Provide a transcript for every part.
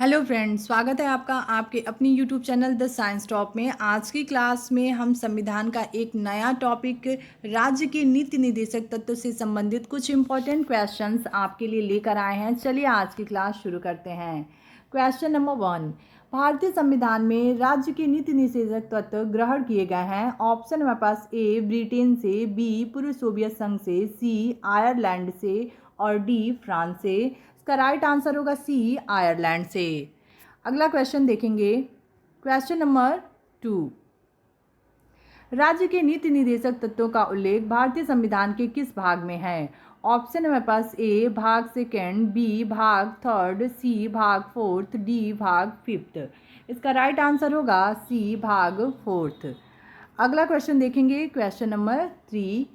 Hello friends, स्वागत है आपका आपके अपनी YouTube channel the science top में। आज की क्लास में हम संविधान का एक नया टॉपिक राज्य के नीति निर्देशक तत्व से संबंधित कुछ इंपॉर्टेंट क्वेश्चंस आपके लिए लेकर आए हैं। चलिए आज की क्लास शुरू करते हैं। क्वेश्चन नंबर 1, भारतीय संविधान में राज्य के नीति निर्देशक तत्व ग्रहण किए गए हैं। ऑप्शन हमारे पास ए ब्रिटेन से, बी पूर्व सोवियत संघ से, सी आयरलैंड से और डी फ्रांस से। इसका राइट आंसर होगा सी आयरलैंड से। अगला क्वेश्चन देखेंगे। क्वेश्चन नंबर 2, राज्य के नीति निर्देशक तत्वों का उल्लेख भारतीय संविधान के किस भाग में है? ऑप्शन हमारे पास ए भाग सेकेंड, बी भाग थर्ड, सी भाग फोर्थ, डी भाग फिफ्थ। इसका राइट आंसर होगा सी भाग फोर्थ। अगला क्वेश्चन देखेंगे। क्वेश्चन नंबर 3,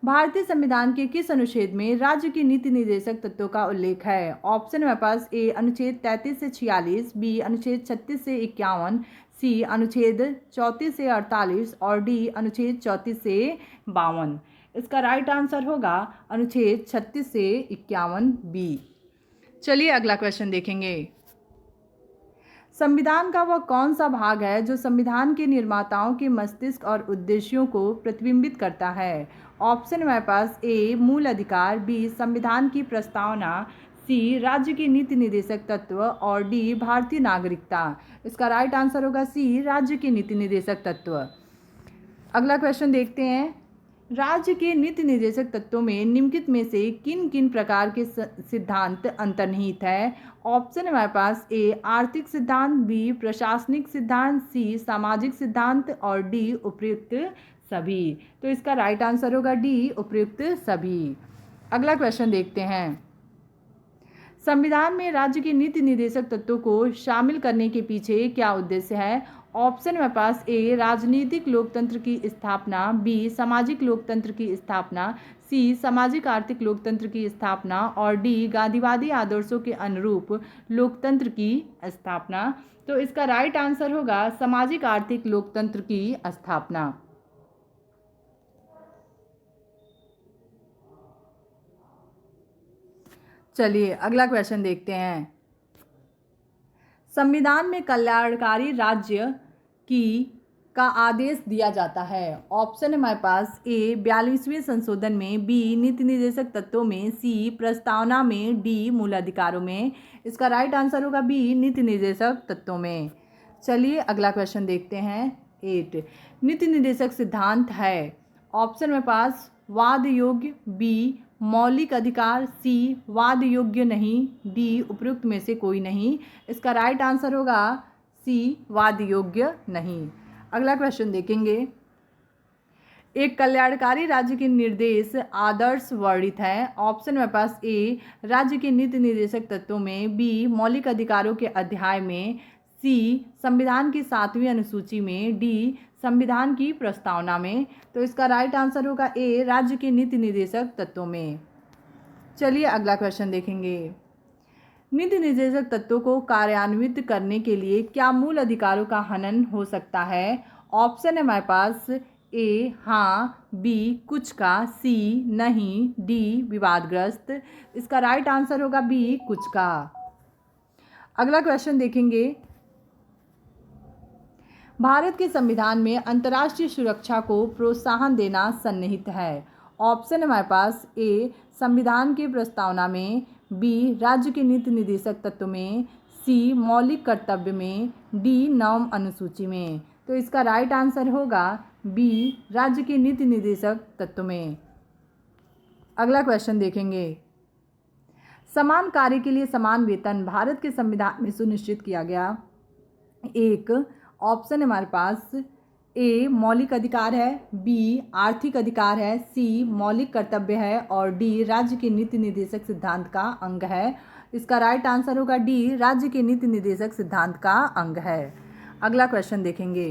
भारतीय संविधान के किस अनुच्छेद में राज्य की नीति निर्देशक तत्वों का उल्लेख है? ऑप्शन हमारे पास ए अनुच्छेद 33 से 46, बी अनुच्छेद 36 से 51, सी अनुच्छेद 34 से 48 और डी अनुच्छेद 34 से 52। इसका राइट आंसर होगा अनुच्छेद 36 से 51 बी। चलिए अगला क्वेश्चन देखेंगे। संविधान का वह कौन सा भाग है जो संविधान के निर्माताओं के मस्तिष्क और उद्देश्यों को प्रतिबिंबित करता है? ऑप्शन हमारे पास ए मूल अधिकार, बी संविधान की प्रस्तावना, सी राज्य की नीति निर्देशक तत्व और डी भारतीय नागरिकता। इसका राइट आंसर होगा सी राज्य की नीति निर्देशक तत्व। अगला क्वेश्चन देखते हैं। राज्य के नीति निर्देशक तत्वों में निम्नलिखित में से किन किन प्रकार के सिद्धांत अंतर्निहित है? ऑप्शन हमारे पास ए आर्थिक सिद्धांत, बी प्रशासनिक सिद्धांत, सी सामाजिक सिद्धांत और डी उपयुक्त सभी। तो इसका राइट आंसर होगा डी उपयुक्त सभी। अगला क्वेश्चन देखते हैं। संविधान में राज्य के नीति निर्देशक तत्वों को शामिल करने के पीछे क्या उद्देश्य है? ऑप्शन मेरे पास ए राजनीतिक लोकतंत्र की स्थापना, बी सामाजिक लोकतंत्र की स्थापना, सी सामाजिक आर्थिक लोकतंत्र की स्थापना और डी गांधीवादी आदर्शों के अनुरूप लोकतंत्र की स्थापना। तो इसका राइट आंसर होगा सामाजिक आर्थिक लोकतंत्र की स्थापना। चलिए अगला क्वेश्चन देखते हैं। संविधान में कल्याणकारी राज्य का आदेश दिया जाता है। ऑप्शन हमारे पास ए 42वें संशोधन में, बी नीति निर्देशक तत्वों में, सी प्रस्तावना में, डी मूल अधिकारों में। इसका राइट आंसर होगा बी नीति निर्देशक तत्वों में। चलिए अगला क्वेश्चन देखते हैं। 8, नीति निर्देशक सिद्धांत है। ऑप्शन में पास वाद योग्य, बी मौलिक अधिकार, सी वाद योग्य नहीं, डी उपयुक्त में से कोई नहीं। इसका राइट आंसर होगा सी वाद योग्य नहीं। अगला क्वेश्चन देखेंगे। एक कल्याणकारी राज्य के निर्देश आदर्श वर्णित है। ऑप्शन में पास ए राज्य के नीति निर्देशक तत्वों में, बी मौलिक अधिकारों के अध्याय में, सी संविधान की 7वीं अनुसूची में, डी संविधान की प्रस्तावना में। तो इसका राइट आंसर होगा ए राज्य के नीति निर्देशक तत्वों में। चलिए अगला क्वेश्चन देखेंगे। नीति निर्देशक तत्वों को कार्यान्वित करने के लिए क्या मूल अधिकारों का हनन हो सकता है? ऑप्शन है हमारे पास ए हाँ, बी कुछ का, सी नहीं, डी विवादग्रस्त। इसका राइट आंसर होगा बी कुछ का। अगला क्वेश्चन देखेंगे। भारत के संविधान में अंतर्राष्ट्रीय सुरक्षा को प्रोत्साहन देना सन्निहित है। ऑप्शन हमारे पास ए संविधान की प्रस्तावना में, बी राज्य के नीति निर्देशक तत्व में, सी मौलिक कर्तव्य में, डी नवम अनुसूची में। तो इसका राइट आंसर होगा बी राज्य के नीति निर्देशक तत्व में। अगला क्वेश्चन देखेंगे। समान कार्य के लिए समान वेतन भारत के संविधान में सुनिश्चित किया गया। एक ऑप्शन हमारे पास ए मौलिक अधिकार है, बी आर्थिक अधिकार है, सी मौलिक कर्तव्य है और डी राज्य के नीति निर्देशक सिद्धांत का अंग है। इसका राइट आंसर होगा डी राज्य के नीति निर्देशक सिद्धांत का अंग है। अगला क्वेश्चन देखेंगे।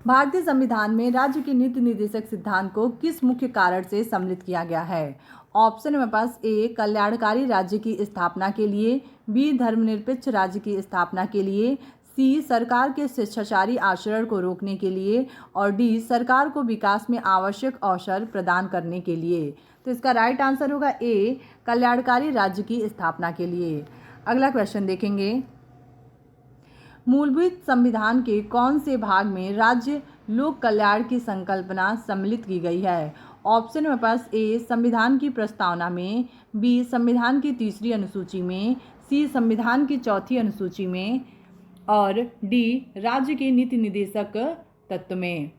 भारतीय संविधान में राज्य के नीति निर्देशक सिद्धांत को किस मुख्य कारण से सम्मिलित किया गया है? ऑप्शन में पास ए कल्याणकारी राज्य की स्थापना के लिए, बी धर्मनिरपेक्ष राज्य की स्थापना के लिए, सी सरकार के शिष्टाचारी आचरण को रोकने के लिए और डी सरकार को विकास में आवश्यक अवसर प्रदान करने के लिए। तो इसका राइट आंसर होगा ए कल्याणकारी राज्य की स्थापना के लिए। अगला क्वेश्चन देखेंगे, मूलभूत संविधान के कौन से भाग में राज्य लोक कल्याण की संकल्पना सम्मिलित की गई है? ऑप्शन मेरे पास ए संविधान की प्रस्तावना में, बी संविधान की तीसरी अनुसूची में, सी संविधान की चौथी अनुसूची में और डी राज्य के नीति निर्देशक तत्व में।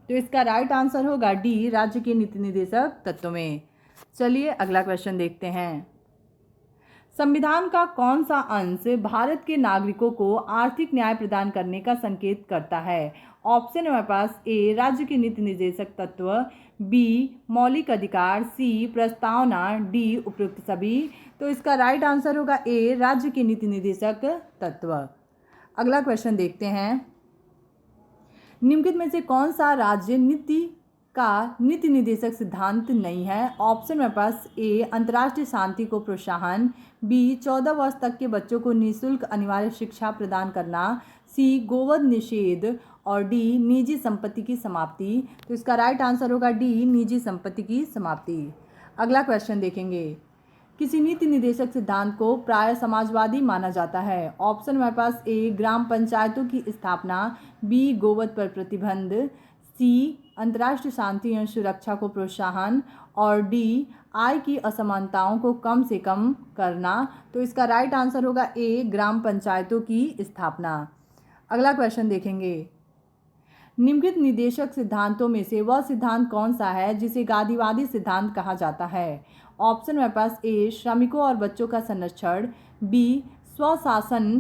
तो इसका राइट आंसर होगा डी राज्य के नीति निर्देशक तत्व में। चलिए अगला क्वेश्चन देखते हैं, संविधान का कौन सा अंश भारत के नागरिकों को आर्थिक न्याय प्रदान करने का संकेत करता है? ऑप्शन है हमारे पास ए राज्य के नीति निर्देशक तत्व, बी मौलिक अधिकार, सी प्रस्तावना, डी उपयुक्त सभी। तो इसका राइट आंसर होगा ए राज्य के नीति निर्देशक तत्व। अगला क्वेश्चन देखते हैं, निम्नलिखित में से कौन सा राज्य नीति निर्देशक सिद्धांत नहीं है? ऑप्शन मेरे पास ए अंतर्राष्ट्रीय शांति को प्रोत्साहन, बी 14 वर्ष तक के बच्चों को निःशुल्क अनिवार्य शिक्षा प्रदान करना, सी गोवध निषेध और डी निजी संपत्ति की समाप्ति। तो इसका राइट आंसर होगा डी निजी संपत्ति की समाप्ति। अगला क्वेश्चन देखेंगे, किसी नीति निर्देशक सिद्धांत को प्राय समाजवादी माना जाता है? ऑप्शन मेरे पास ए ग्राम पंचायतों की स्थापना, बी गोवध पर प्रतिबंध, सी अंतर्राष्ट्रीय शांति एवं सुरक्षा को प्रोत्साहन और डी आय की असमानताओं को कम से कम करना। तो इसका राइट आंसर होगा ए ग्राम पंचायतों की स्थापना। अगला क्वेश्चन देखेंगे, निम्नलिखित निर्देशक सिद्धांतों में से वह सिद्धांत कौन सा है जिसे गांधीवादी सिद्धांत कहा जाता है? ऑप्शन मेरे पास ए श्रमिकों और बच्चों का संरक्षण, बी स्वशासन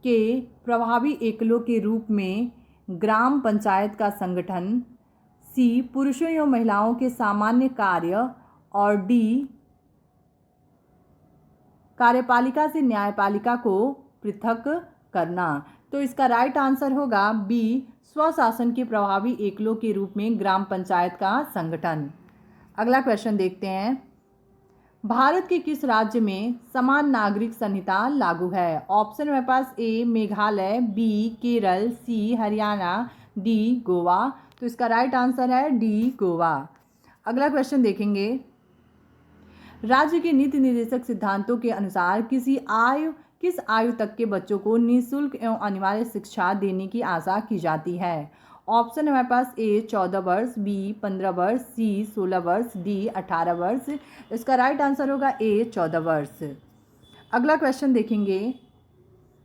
के प्रभावी एकलों के रूप में ग्राम पंचायत का संगठन, सी पुरुषों एवं महिलाओं के सामान्य कार्य और डी कार्यपालिका से न्यायपालिका को पृथक करना। तो इसका राइट आंसर होगा बी स्वशासन के प्रभावी एकलों के रूप में ग्राम पंचायत का संगठन। अगला क्वेश्चन देखते हैं, भारत के किस राज्य में समान नागरिक संहिता लागू है? ऑप्शन मेरे पास ए मेघालय, बी केरल, सी हरियाणा, डी गोवा। तो इसका राइट आंसर है डी गोवा। अगला क्वेश्चन देखेंगे, राज्य के नीति निर्देशक सिद्धांतों के अनुसार किस आयु तक के बच्चों को निःशुल्क एवं अनिवार्य शिक्षा देने की आशा की जाती है? ऑप्शन है हमारे पास ए 14 वर्ष, बी 15 वर्ष, सी 16 वर्ष, डी 18 वर्ष। इसका राइट आंसर होगा ए 14 वर्ष। अगला क्वेश्चन देखेंगे,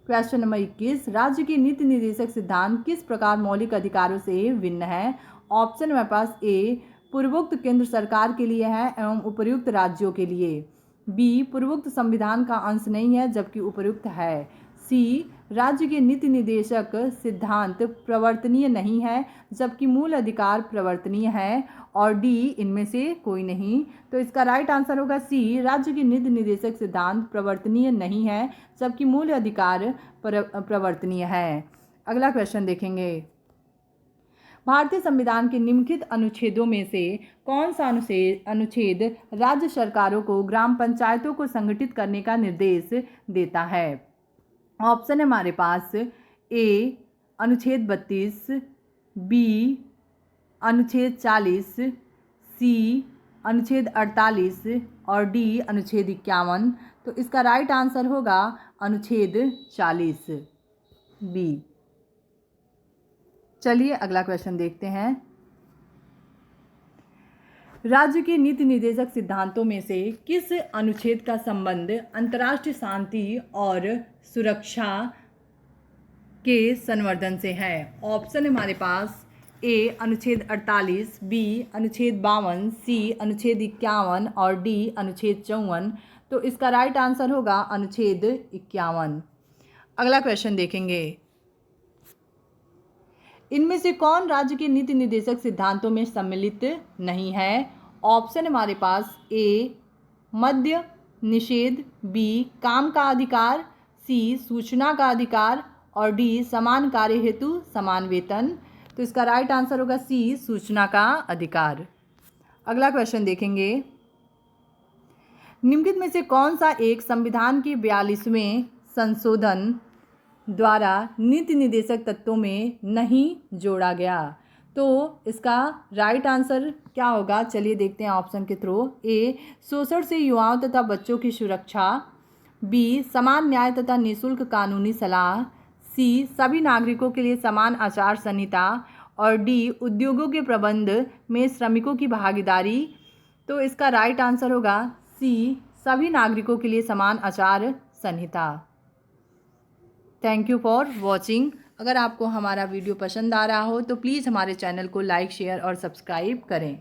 क्वेश्चन नंबर 21, राज्य के नीति निर्देशक सिद्धांत किस प्रकार मौलिक अधिकारों से भिन्न है? ऑप्शन हमारे पास ए पूर्वोक्त केंद्र सरकार के लिए है एवं उपर्युक्त राज्यों के लिए, बी पूर्वोक्त संविधान का अंश नहीं है जबकि उपर्युक्त है, सी राज्य के नीति निर्देशक सिद्धांत प्रवर्तनीय नहीं है जबकि मूल अधिकार प्रवर्तनीय है और डी इनमें से कोई नहीं। तो इसका राइट आंसर होगा सी राज्य के नीति निर्देशक सिद्धांत प्रवर्तनीय नहीं है जबकि मूल अधिकार प्रवर्तनीय है। अगला क्वेश्चन देखेंगे, भारतीय संविधान के निम्नलिखित अनुच्छेदों में से कौन सा अनुच्छेद राज्य सरकारों को ग्राम पंचायतों को संगठित करने का निर्देश देता है? ऑप्शन है हमारे पास ए अनुच्छेद 32, बी अनुच्छेद 40, सी अनुच्छेद 48 और डी अनुच्छेद 51। तो इसका राइट आंसर होगा अनुच्छेद 40 बी। चलिए अगला क्वेश्चन देखते हैं, राज्य के नीति निर्देशक सिद्धांतों में से किस अनुच्छेद का संबंध अंतर्राष्ट्रीय शांति और सुरक्षा के संवर्धन से है? ऑप्शन है हमारे पास ए अनुच्छेद 48, बी अनुच्छेद 52, सी अनुच्छेद 51 और डी अनुच्छेद 54। तो इसका राइट आंसर होगा अनुच्छेद 51। अगला क्वेश्चन देखेंगे, इनमें से कौन राज्य के नीति निर्देशक सिद्धांतों में सम्मिलित नहीं है? ऑप्शन हमारे पास ए मद्य निषेध, बी काम का अधिकार, सी सूचना का अधिकार और डी समान कार्य हेतु समान वेतन। तो इसका राइट आंसर होगा सी सूचना का अधिकार। अगला क्वेश्चन देखेंगे, निम्नलिखित में से कौन सा एक संविधान के 42वें संशोधन द्वारा नीति निर्देशक तत्वों में नहीं जोड़ा गया? तो इसका राइट आंसर क्या होगा, चलिए देखते हैं ऑप्शन के थ्रू। ए शोषण से युवाओं तथा बच्चों की सुरक्षा, बी समान न्याय तथा निःशुल्क कानूनी सलाह, सी सभी नागरिकों के लिए समान आचार संहिता और डी उद्योगों के प्रबंध में श्रमिकों की भागीदारी। तो इसका राइट आंसर होगा सी सभी नागरिकों के लिए समान आचार संहिता। Thank you for watching. अगर आपको हमारा वीडियो पसंद आ रहा हो तो प्लीज़ हमारे चैनल को लाइक शेयर और सब्सक्राइब करें।